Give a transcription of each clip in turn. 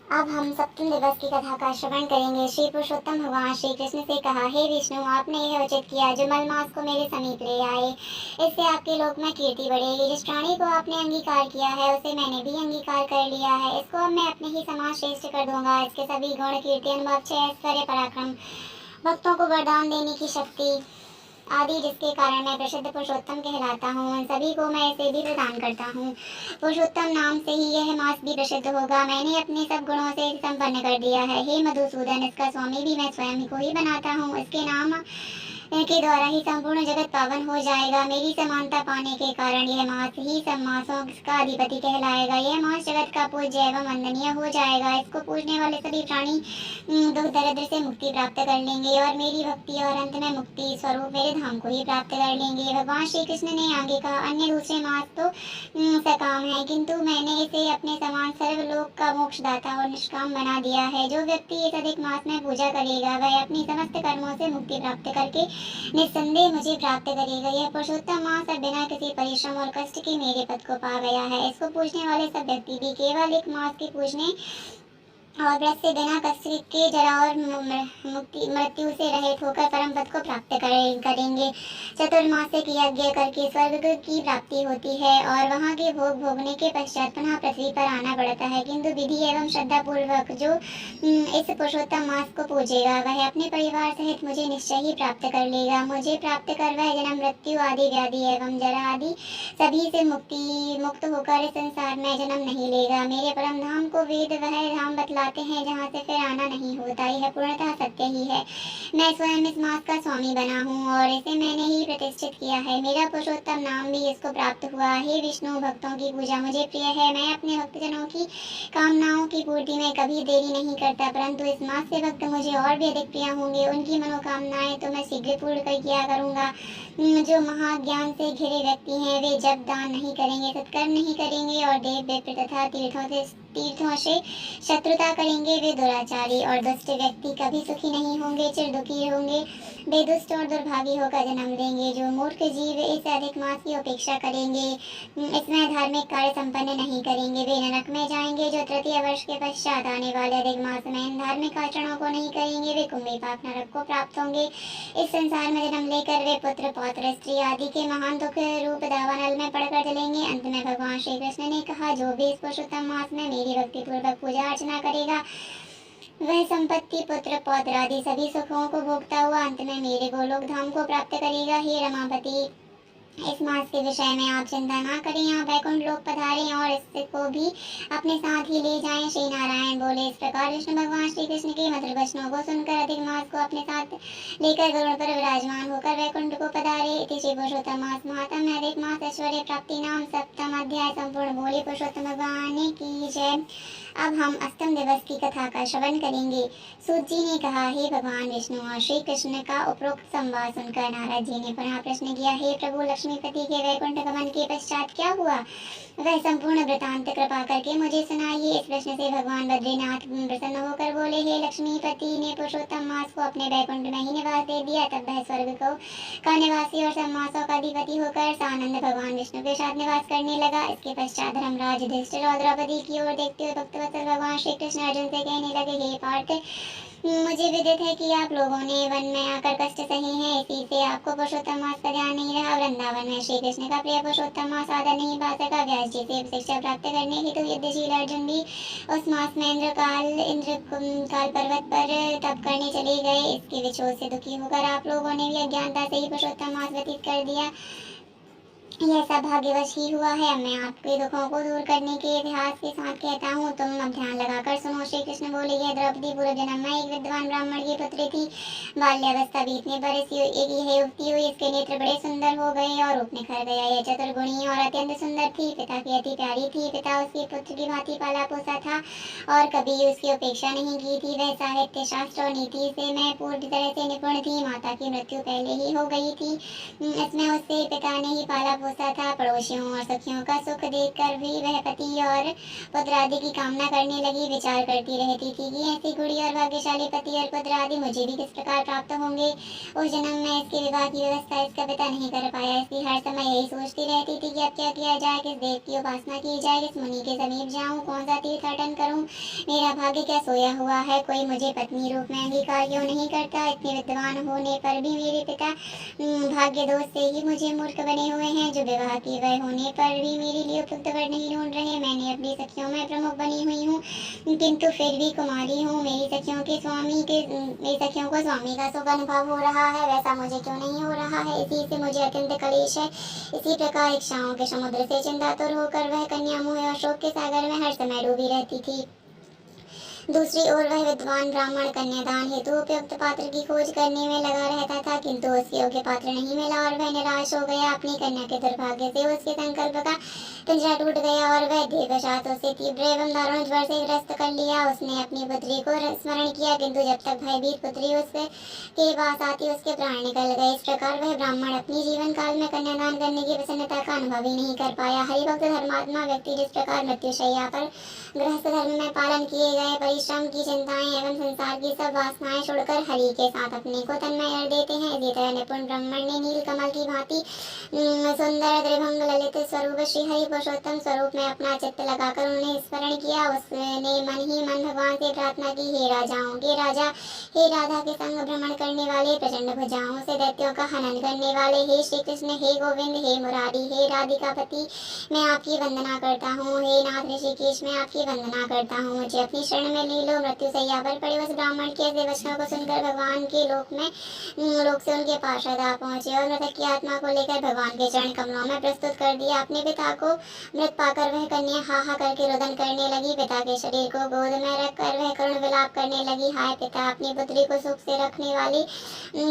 अब हम सप्तम दिवस की कथा का श्रवण करेंगे। श्री पुरुषोत्तम भगवान श्री कृष्ण से कहा, हे विष्णु, आपने यह उचित किया जो मलमास को मेरे समीप ले आए। इससे आपके लोक में कीर्ति बढ़ेगी। जिस प्राणी को आपने अंगीकार किया है उसे मैंने भी अंगीकार कर लिया है। इसको अब मैं अपने ही समान श्रेष्ठ कर दूंगा। इसके सभी गुण, कीर्ति, अनुभव, क्षय, ऐश्वर्य, पराक्रम, भक्तों को वरदान देने की शक्ति आदि, जिसके कारण मैं प्रसिद्ध पुरुषोत्तम कहलाता हूँ, उन सभी को मैं इसे भी प्रदान करता हूँ। पुरुषोत्तम नाम से ही यह मास भी प्रसिद्ध होगा। मैंने अपने सब गुणों से संपन्न कर दिया है। हे मधुसूदन, इसका स्वामी भी मैं स्वयं को ही बनाता हूँ। इसके नाम के द्वारा ही संपूर्ण जगत पावन हो जाएगा। मेरी समानता पाने के कारण यह मास ही सब मासों का अधिपति कहलाएगा। यह मास जगत का पूज्य एवं वंदनीय हो जाएगा। इसको पूजने वाले सभी प्राणी दुख दरिद्र से मुक्ति प्राप्त कर लेंगे और मेरी भक्ति और अंत में मुक्ति स्वरूप मेरे धाम को ही प्राप्त कर लेंगे। भगवान श्री कृष्ण ने आगे कहा, अन्य दूसरे मास तो सकाम है, किंतु मैंने इसे अपने समान सर्वलोक का मोक्षदाता और निष्काम बना दिया है। जो व्यक्ति इस अधिक मास में पूजा करेगा वह अपनी समस्त कर्मों से मुक्ति प्राप्त करके निस्संदेह मुझे प्राप्त करेगा। यह पुरुषोत्तम मास अब बिना किसी परिश्रम और कष्ट के मेरे पद को पा गया है। इसको पूजने वाले सब व्यक्ति भी केवल एक मास के पूजने और व्रत से बिना कष्ट के जरा और मृत्यु से रहित होकर परम पद को प्राप्त करेंगे। चतुर्मासिक यज्ञ करके स्वर्ग की प्राप्ति होती है और वहाँ के भोग भोगने के पश्चात पुनः पृथ्वी पर आना पड़ता है। किंतु विधि एवं श्रद्धा पूर्वक जो इस पुरुषोत्तम मास को पूजेगा वह अपने परिवार सहित मुझे निश्चय ही प्राप्त कर लेगा। मुझे प्राप्त कर वह जन्म, मृत्यु आदि, व्याधि एवं जरा आदि सभी से मुक्त होकर इस संसार में जन्म नहीं लेगा। मेरे परम धाम को वेद वह धाम बतलाते हैं जहाँ से फिर आना नहीं होता। यह पूर्णतः सत्य ही है। मैं स्वयं इस मास का स्वामी बना हूँ और इसे मैंने ही प्रतिष्ठित किया है। मेरा पुरुषोत्तम नाम भी इसको प्राप्त हुआ। हे विष्णु, भक्तों की पूजा मुझे प्रिय है। मैं अपने भक्तजनों की कामनाओं की पूर्ति में कभी देरी नहीं करता, परंतु इस मास से भक्त मुझे और भी अधिक प्रिय होंगे। उनकी मनोकामनाएं तो मैं शीघ्र पूर्ण कर किया करूँगा। जो महाज्ञान से घिरे व्यक्ति हैं वे जब दान नहीं करेंगे, सत्कर्म नहीं करेंगे और देव विप्र तथा तीर्थों से शत्रुता करेंगे, वे दुराचारी और दुष्ट व्यक्ति कभी सुखी नहीं होंगे, चिर दुखी होंगे, वे दुष्ट और दुर्भागी होकर जन्म लेंगे। जो मूर्ख जीव इस अधिक मास की उपेक्षा करेंगे, इसमें धार्मिक कार्य संपन्न नहीं करेंगे, वे नरक में जाएंगे। जो तृतीय वर्ष के पश्चात आने वाले अधिक मास में इन धार्मिक आचरणों को नहीं करेंगे, वे कुंभी पाप नरक को प्राप्त होंगे। इस संसार में जन्म लेकर वे पुत्र, पौत्र, स्त्री आदि के महान दुख रूप दावानल में पड़कर जलेंगे। अंत में भगवान श्री कृष्ण ने कहा, जो भी इस पुरुषोत्तम मास में मेरी भक्ति पूर्वक पूजा अर्चना करेगा वह संपत्ति, पुत्र, पौत्र आदि सभी सुखों को भोगता हुआ अंत में मेरे गोलोक धाम को प्राप्त करेगा। हे रमापति, इस मास के विषय में आप चिंता ना करें। आप वैकुंठ लोक पधारें और इसको भी अपने साथ ही ले जाएं। श्री नारायण बोले। इस प्रकार विष्णु भगवान श्री कृष्ण के मधुर वचनों को सुनकर अधिक मास को अपने साथ लेकर गरुड़ पर विराजमान होकर वैकुंठ को पधारे। इति श्री पुरुषोत्तम मास महात्म्य अधिक मास ऐश्वर्य प्राप्ति नाम सप्तम अध्याय संपूर्ण। बोले पुरुषोत्तम भगवान की जय। अब हम अष्टम दिवस की कथा का श्रवण करेंगे। सूत जी ने कहा, हे भगवान विष्णु और श्री कृष्ण का उपरोक्त संवाद सुनकर नारद जी ने पुनः प्रश्न किया, हे प्रभु, लक्ष्मीपति के वैकुंठ गमन के पश्चात क्या हुआ? वह संपूर्ण वृतांत कृपा करके मुझे सुनाइए। इस प्रश्न से भगवान बद्रीनाथ प्रसन्न होकर बोले, हे लक्ष्मीपति ने पुरुषोत्तम मास को अपने वैकुंठ में ही निवास दे दिया। तब वह स्वर्ग का निवासी और सब मासों का अधिपति होकर सानंद भगवान विष्णु के साथ निवास करने लगा। इसके पश्चात धर्मराज युधिष्ठिर और द्रौपदी की ओर देखते हुए भक्तवत्सल भगवान श्री कृष्ण अर्जुन से कहने लगे, हे पार्थ, मुझे विदित है कि आप लोगों ने वन में आकर कष्ट सहे हैं, इसी से आपको पुरुषोत्तम मास का ध्यान नहीं रहा। वृंदावन में श्री कृष्ण का प्रिय पुरुषोत्तम मास आदर नहीं पा सका। व्यास जी से शिक्षा प्राप्त करने हेतु युद्धशील अर्जुन भी उस मास में इंद्र काल पर्वत पर तप करने चले गए। इसके विछोद से दुखी होकर आप लोगों ने भी अज्ञानता से ही पुरुषोत्तम मास व्यतीत कर दिया। यह सब भाग्यवश ही हुआ है। मैं आपके दुखों को दूर करने के इतिहास के साथ कहता हूँ, तुम अब ध्यान लगाकर सुनो। श्री कृष्ण बोले, यह द्रौपदी पूर्व जन्म में एक विद्वान ब्राह्मण की पुत्री थी। बाल्यावस्था बीतने पर यह युवती हुई। इसके नेत्र बड़े सुंदर हो गए और रूप निखर गया। यह चतुर्गुणी और अत्यंत सुंदर थी। पिता की अति प्यारी थी। पिता उसकी पुत्र की भांति पाला पोसा था और कभी उसकी उपेक्षा नहीं की थी। वह साहित्य, शास्त्र और नीति से मैं पूरी तरह से निपुण थी। माता की मृत्यु पहले ही हो गई थी। इसमें उससे पिता ने ही पाला पोसा था। पड़ोसियों और सखियों का सुख देखकर भी वह पति और पुत्र आदि की कामना करने लगी। विचार करती रहती थी कि ऐसी गुड़ी और भाग्यशाली पति और पुत्र आदि मुझे भी किस प्रकार प्राप्त होंगे। उस जन्म में इसके विवाह की व्यवस्था इसका पिता नहीं कर पाया, इसलिए हर समय यही सोचती रहती थी कि अब क्या किया जाए, किस देव की उपासना की जाए, किस मुनि के समीप जाऊं, कौन सा तीर्थाटन करूं। मेरा भाग्य क्या सोया हुआ है, कोई मुझे पत्नी रूप में अंगीकार क्यों नहीं करता। इतने विद्वान होने पर भी मेरे पिता भाग्य दोष से ही मुझे मूर्ख बने हुए हैं, जो विवाह के वय होने पर भी मेरे लिए उपयुक्त वर नहीं ढूंढ रहे। मैंने अपनी सखियों में प्रमुख बनी हुई हूँ, किंतु फिर भी कुमारी हूँ। मेरी सखियों को स्वामी का सुख अनुभव हो रहा है, वैसा मुझे क्यों नहीं हो रहा है। इसी से मुझे अत्यंत क्लेश है। इसी प्रकार इच्छाओं के समुद्र से चिंतातुर होकर वह कन्या मोह और शोक के सागर में हर समय डूबी रहती थी। दूसरी ओर वह विद्वान ब्राह्मण कन्यादान हेतु उपयुक्त पात्र की खोज करने में लगा रहता था, किंतु उसके योग्य पात्र नहीं मिला और वह निराश हो गया। अपनी कन्या के दुर्भाग्य से उसके संकल्प का पिंजरा टूट गया और वह दीर्घशात उसे तीव्र एवं दारुण ज्वर से ग्रस्त कर लिया। उसने अपनी पुत्री को स्मरण किया, किंतु जब तक भयभीत पुत्री उसके पास आती उसके प्राण निकल गए। इस प्रकार वह ब्राह्मण अपनी जीवन काल में कन्यादान करने की प्रसन्नता का अनुभव ही नहीं कर पाया। हरिभक्त धर्मात्मा व्यक्ति जिस प्रकार मृत्युशैया पर गृहस्थ धर्म में पालन किए गए परिश्रम की चिंताएं एवं संसार की सब वासनाएं छोड़कर हरि के साथ अपने को तन्मय कर देते हैं, इसी तरह निपुण ब्राह्मण ने नील कमल की भांति सुंदर त्रिभंग ललित स्वरूप श्री हरि पुरुषोत्तम स्वरूप में अपना चित्त लगाकर उन्हें स्मरण किया। उसने मन ही मन भगवान से प्रार्थना की, हे राजाओं के राजा, हे राधा के संग भ्रमण करने वाले, प्रचंड भुजाओं से दैत्यों का हनन करने वाले, हे श्री कृष्ण, हे गोविंद, हे मुरारी, हे राधिकापति, मैं आपकी वंदना करता हूँ। हे नाथ ऋषिकेश, मैं आपकी वंदना करता हूँ। मुझे अपनी शरण में ले लो। मृत्यु सैया पर पड़े उस ब्राह्मण के ऐसे वचनों को सुनकर भगवान के लोक से उनके पार्षद आ पहुंचे और मृतक की आत्मा को लेकर भगवान के चरण कमलों में प्रस्तुत कर दिया। अपने पिता को मृत पाकर वह कन्या हा हा करके रुदन करने लगी। पिता के शरीर को गोद में रखकर वह करुण विलाप करने लगी। हाय पिता, अपनी पुत्री को सुख से रखने वाले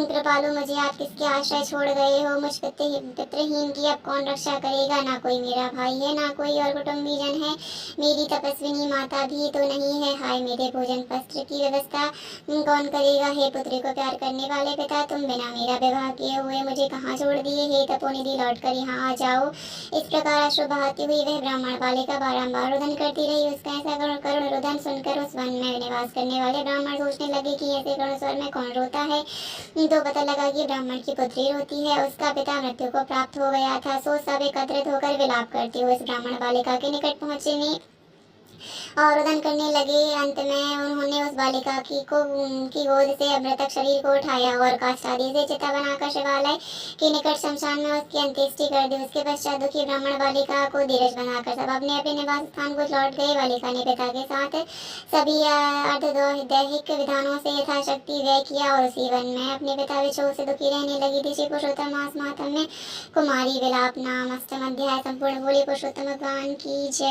कृपालु, मुझे आप किसके आश्रय छोड़ गए हो। मुझ पितृहीन की अब कौन रक्षा करेगा। ना कोई मेरा भाई है, ना कोई और कुटुंबीजन है, मेरी तपस्विनी माता भी तो नहीं है। हाय मेरे भोजन वस्त्र की व्यवस्था कौन करेगा। हे पुत्री को प्यार करने वाले पिता, तुम बिना मेरा विवाह किए हुए मुझे कहाँ छोड़ दिए। हे तपोनिधि, लौट कर यहाँ आ जाओ। इस प्रकार अश्रु बहाती हुई वह ब्राह्मण बालिका बारंबार रुदन करती रही। उसका ऐसा करुण रुदन सुनकर उस वन में निवास करने वाले ब्राह्मण सोचने लगे कि ऐसे करुण स्वर में कौन रोता है। तो पता लगा कि ब्राह्मण की पुत्री रोती है। उसका पिता मृत्यु को प्राप्त हो गया था। सो सब एकत्रित होकर विलाप करते हुए इस ब्राह्मण बालिका के निकट पहुंचने और रुदन करने लगे। अंत में उन्होंने उस बालिका की गोद से मृतक शरीर को उठाया और काष्ठ आदि से चिता बनाकर शिवालय के निकट शमशान में उसकी अंत्येष्टि कर दी। उसके पश्चात दुखी ब्राह्मण बालिका को धीरज बनाकर सब अपने अपने निवास स्थान को लौट गए। बालिका ने पिता के साथ सभी दैहिक विधानों से यथाशक्ति व्यय किया और उसी वन में अपने पिता विछोह से दुखी रहने लगी थी। श्री पुरुषोत्तम मास मातम में कुमारी विलाप नाम अष्टम अध्याय संपूर्ण। बोले पुरुषोत्तम भगवान की जय।